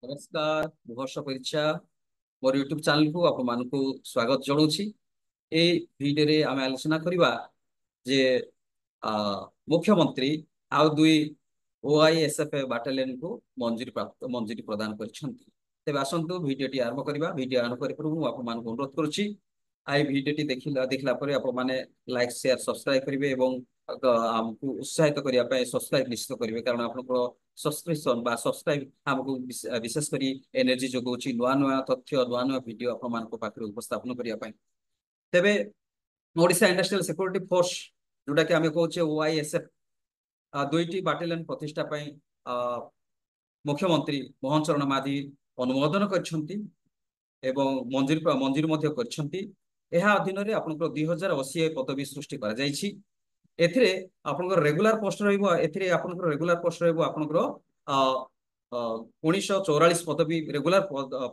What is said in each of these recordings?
नमस्कार मुहर्ष परीक्षा मोर YouTube channel को आपण मानकु स्वागत जणाउछि। ए भिडियो रे आमे आलोचना करिबा जे मुख्यमंत्री आउ दुई ओआईएसएफ बाटालियन को मंजूरी प्रदान करिसंती। तेबे आसंतु भिडियोटी आरंभ करिबा। भिडियो आरंभ करि पूर्व मु आपण मानकु अनुरोध करूछि आई भिडियोटी देखला परे आपण माने लाइक शेयर सब्सक्राइब करिवे एवं हमकु उत्साहित करिया पय सब्सक्राइब निश्चित करिवे कारण आपनको सब्सक्रिप्शन बा सब्सक्राइब हमको विशेष करी एनर्जी जोगौछि नुआ नुआ तथ्य नुआ नुआ वीडियो आपण मानको पाखरे उपस्थापन करिया पय। तेबे ओडिशा इंडस्ट्रियल सिक्योरिटी फोर्स जोटा कि आमे कहूचे ओआईएसएफ दुईटी बाटालियन प्रतिष्ठा पय मुख्यमंत्री मोहन चरण माझी अनुमोदन करछंती एवं मंजूरी मध्य करछंती। एहा अधीन रे आपनकर 2080 पदवी सृष्टि करा जायछि। एथिरे आपनकर रेगुलर पोस्ट रहइबो। एथिरे आपनकर रेगुलर पोस्ट रहइबो आपनकर 1944 पदवी रेगुलर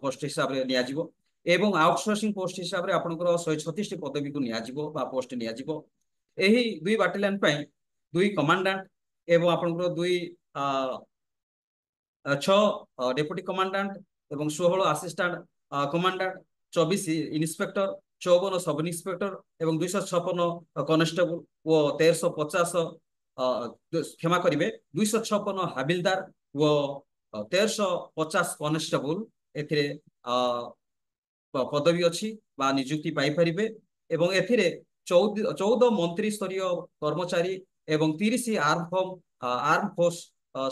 पोस्ट हिसाब रे निया जिवो एवं आउटसोर्सिंग पोस्ट हिसाब रे आपनकर 136 टी पदवी को निया जिवो बा पोस्ट निया जिवो। एही दुई बाटालियन पय दुई कमांडेंट एवं आपनकर दुई 6 डेप्यूटी कमांडेंट एवं 16 assistant commandant 24 inspector 54 sub inspector एवं 256 कॉन्स्टेबल वो 1350 क्षमा करिवे 256 हाबिलदार वो 1350 कॉन्स्टेबल एथिरे पदवी अच्छी बा नियुक्ति पाई परिबे एवं एथिरे 14 मंत्री स्तरीय कर्मचारी एवं 30 आर्म फोर्स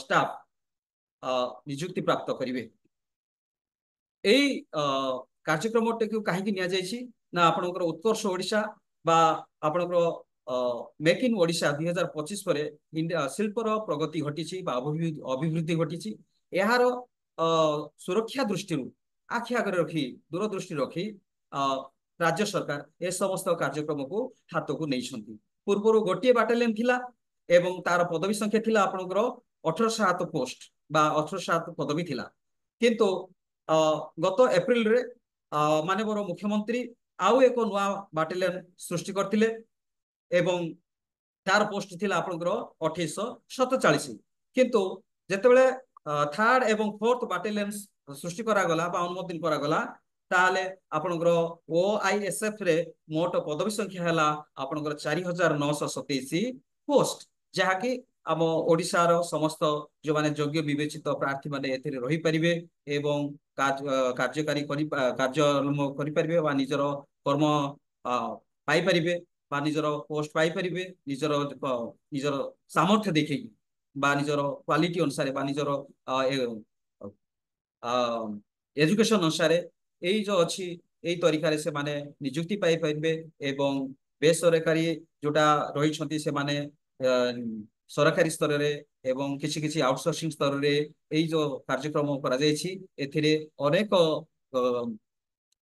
स्टाफ नियुक्ति प्राप्त करिवे। एई कार्यक्रम कहीं ना आपणकर उत्कर्ष ओडिशा बा आपणकर मेक इन ओडिशा 2025 पर शिल्पर प्रगति घटी अभिवृद्धि घटी यार सुरक्षा दृष्टि आखि आगे रखी दूरदृष्टि रखी राज्य सरकार ए समस्त कार्यक्रम को हाथ को नहीं। पूर्व गोटे बाटालियन थिला एवं तार पदवी संख्या थिला आपणकर 1807 पोस्ट बा 1807 पदवी थिला किंतु गत एप्रिल रे माननीय मुख्यमंत्री आउ एक नुआ बाटालियन सृष्टि करथिले एवं तार पोस्ट थिला आपनकर 2847 किंतु जेतेबेले थर्ड एवं फोर्थ बाटालियन सृष्टि करा गला बा अनुमोदन करा गला ताले आपनकर ओआईएसएफ रे मोट पदवी संख्या हला आपनकर 4927 पोस्ट जहाकी आम ओडिशार समस्त जो माने योग्य विवेचित प्रार्थी माने एथिरे रही परिबे एवं कार्यकारी करि परिबे बा निजर कर्म पाई परिबे बा निजर पोस्ट पाई परिबे निजर सामर्थ्य देखि बा निजर क्वालिटी अनुसार बा निजर एजुकेशन अनुसार एई जो अछि एई तरीका रे से माने नियुक्ति पाई परिबे एवं बेसरकारी जोटा रही छथि से माने सरकारी स्तर रे एवं किसी किसी आउटसोर्सिंग स्तर रे एई जो कार्यक्रम करा जायछि एथिरे अनेक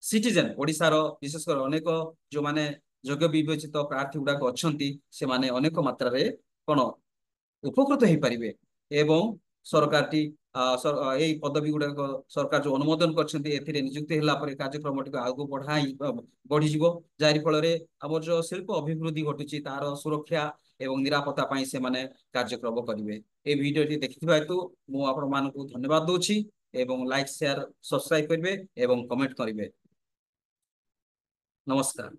सिटीजन ओडिशार विशेषकर अनेक जो माने योग्य विवेचित प्रार्थी गुड़ाक अच्छी से माने अनेक मात्रा रे कोन उपकृत हो पारिबे एवं सरकार टी यही पदवी गुड़ाक सरकार जो अनुमोदन करछन्ती नियुक्ति होला परे कार्यक्रम टी आगु बढ़ी जीवो जारी फल रे हमर जो शिल्प अभिवृद्धि घटुची तार सुरक्षा एवं निरापत्ता पाई से माने कार्यक्रम करिवे। ए वीडियो टी देखिथिबा हेतु मु आपण मानकु धन्यवाद दोछि एवं लाइक शेयर सब्सक्राइब करिवे एवं कमेंट करिवे। नमस्कार।